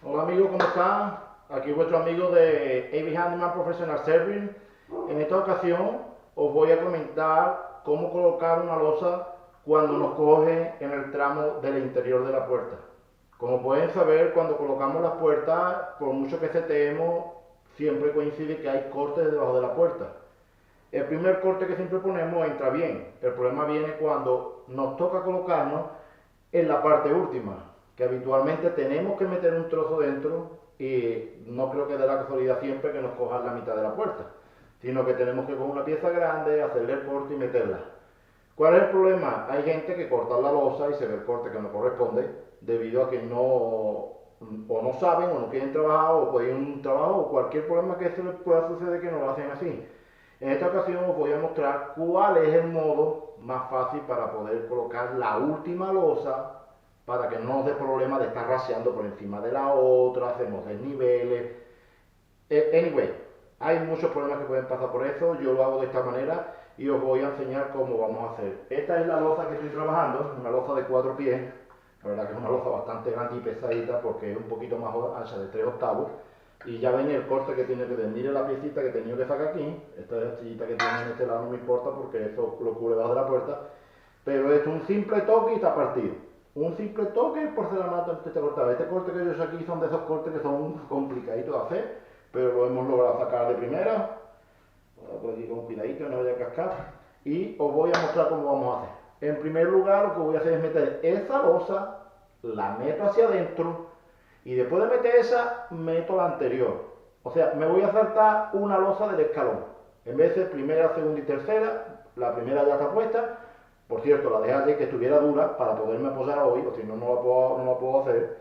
Hola amigos, ¿cómo están? Aquí vuestro amigo de AV Handyman Professional Serving. En esta ocasión os voy a comentar cómo colocar una losa cuando nos coge en el tramo del interior de la puerta. Como pueden saber, cuando colocamos las puertas, por mucho que setemos, siempre coincide que hay cortes debajo de la puerta. El primer corte que siempre ponemos entra bien. El problema viene cuando nos toca colocarnos en la parte última, que habitualmente tenemos que meter un trozo dentro y no creo que dé la casualidad siempre que nos cojan la mitad de la puerta, sino que tenemos que coger una pieza grande, hacerle el corte y meterla. ¿Cuál es el problema? Hay gente que corta la losa y se ve el corte que no corresponde debido a que no saben o no quieren trabajar o pueden un trabajo o cualquier problema que se les pueda suceder que no lo hacen así. En esta ocasión os voy a mostrar cuál es el modo más fácil para poder colocar la última losa para que no nos dé problema de estar raseando por encima de la otra, hacemos desniveles. Anyway, hay muchos problemas que pueden pasar por eso, yo lo hago de esta manera y os voy a enseñar cómo vamos a hacer. Esta es la losa que estoy trabajando, una losa de 4 pies, la verdad que es una losa bastante grande y pesadita porque es un poquito más ancha de 3/8. Y ya ven el corte que tiene que tener. Mire la piecita que he tenido que sacar aquí. Esta astillita que tiene en este lado no me importa porque eso lo cubre debajo de la puerta. Pero es un simple toque y está partido. Un simple toque, el porcelanato está cortado. Este corte que yo he hecho aquí son de esos cortes que son complicaditos de hacer, pero lo hemos logrado sacar de primera. Ahora por aquí con cuidadito, no vaya a cascar. Y os voy a mostrar cómo vamos a hacer. En primer lugar, lo que voy a hacer es meter esa losa, la meto hacia adentro. Y después de meter esa, meto la anterior. O sea, me voy a saltar una losa del escalón. En vez de primera, segunda y tercera, la primera ya está puesta. Por cierto, la dejé ayer que estuviera dura para poderme apoyar hoy, o si no, no la puedo hacer.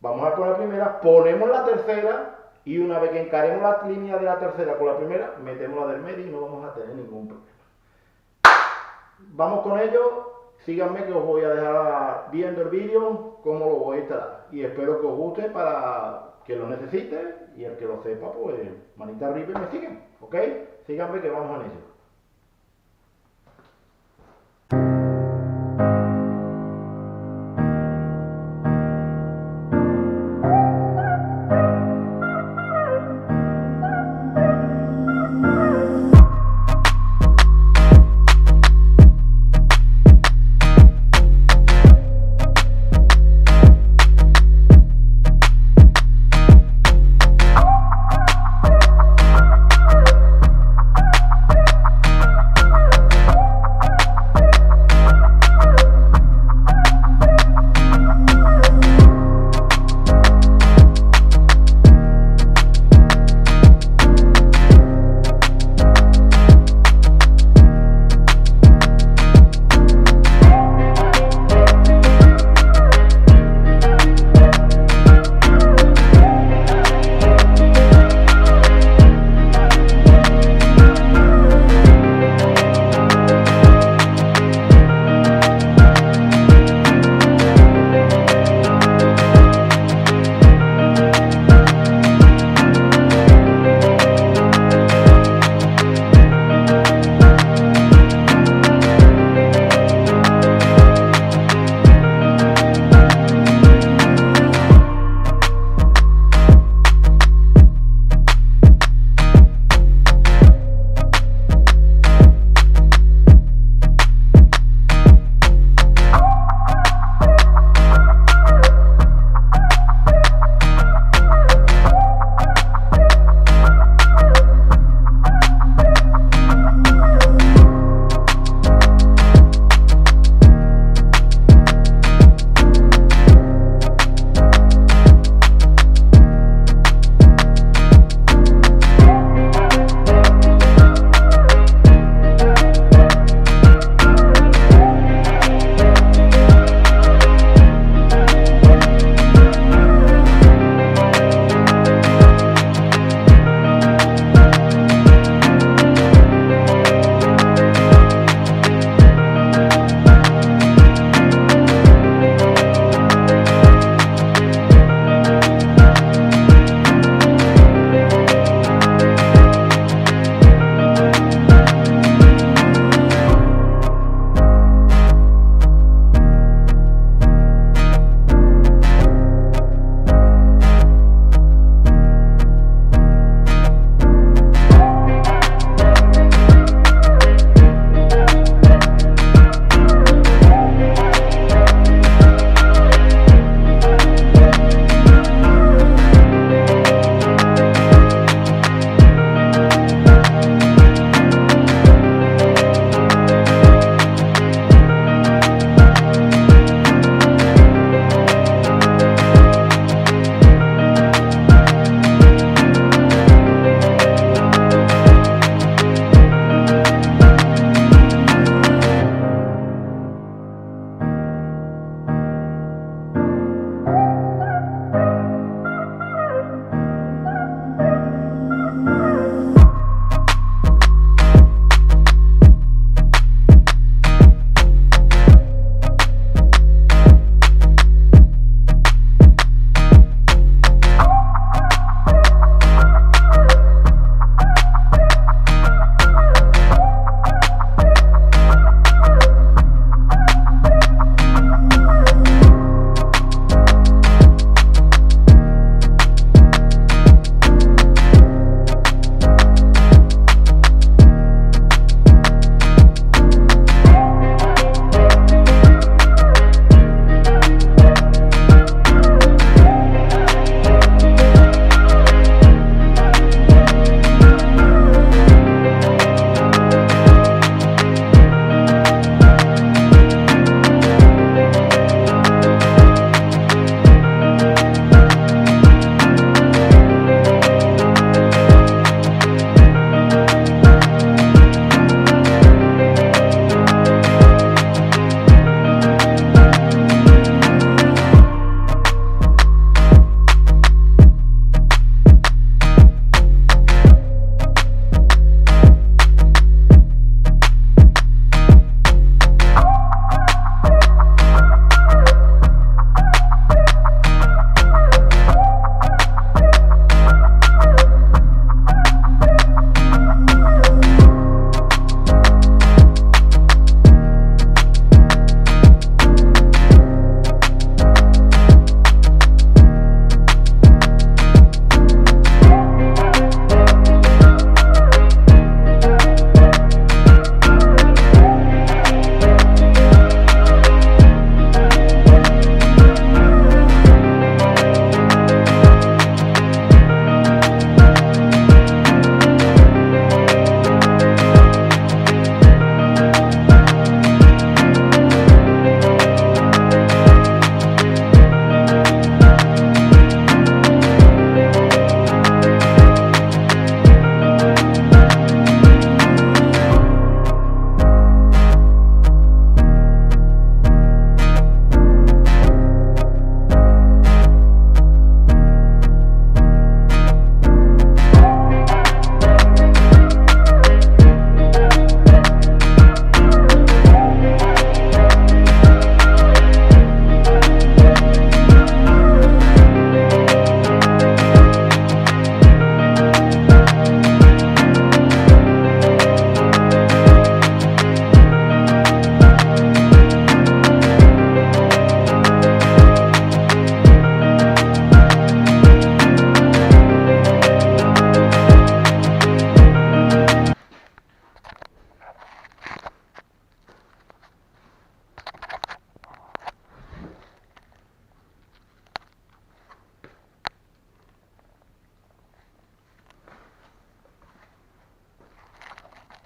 Vamos a poner la primera, ponemos la tercera y una vez que encaremos la línea de la tercera con la primera, metemos la del medio y no vamos a tener ningún problema. Vamos con ello. Síganme que os voy a dejar viendo el vídeo cómo lo voy a instalar y espero que os guste para que lo necesite y el que lo sepa pues manita arriba y me siguen, ¿ok? Síganme que vamos en ello.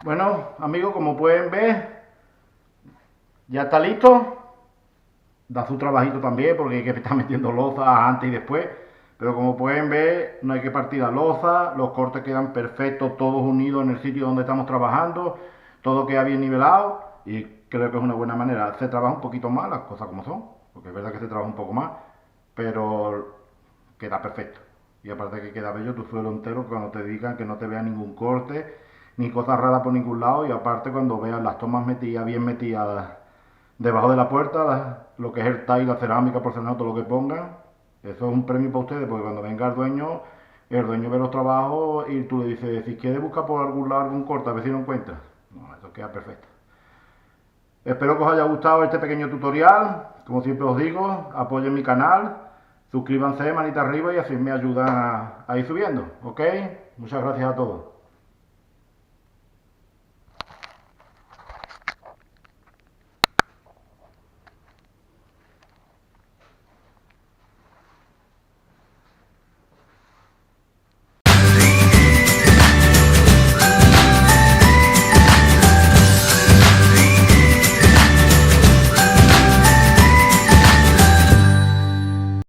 Bueno, amigos, como pueden ver, ya está listo. Da su trabajito también porque hay que estar metiendo loza antes y después. Pero como pueden ver, no hay que partir la loza, los cortes quedan perfectos, todos unidos en el sitio donde estamos trabajando, todo queda bien nivelado y creo que es una buena manera. Se trabaja un poquito más, las cosas como son, porque es verdad que se trabaja un poco más, pero queda perfecto. Y aparte que queda bello tu suelo entero cuando te digan que no te vea ningún corte, ni cosas raras por ningún lado, y aparte cuando veas las tomas metidas, bien metidas debajo de la puerta, lo que es el tile, la cerámica, porcelanato, lo que pongan, eso es un premio para ustedes, porque cuando venga el dueño ve los trabajos y tú le dices, si quieres buscar por algún lado algún corte, a ver si lo encuentras. No, eso queda perfecto. Espero que os haya gustado este pequeño tutorial. Como siempre os digo, apoyen mi canal, suscríbanse, manita arriba y así me ayudan a ir subiendo. ¿Ok? Muchas gracias a todos.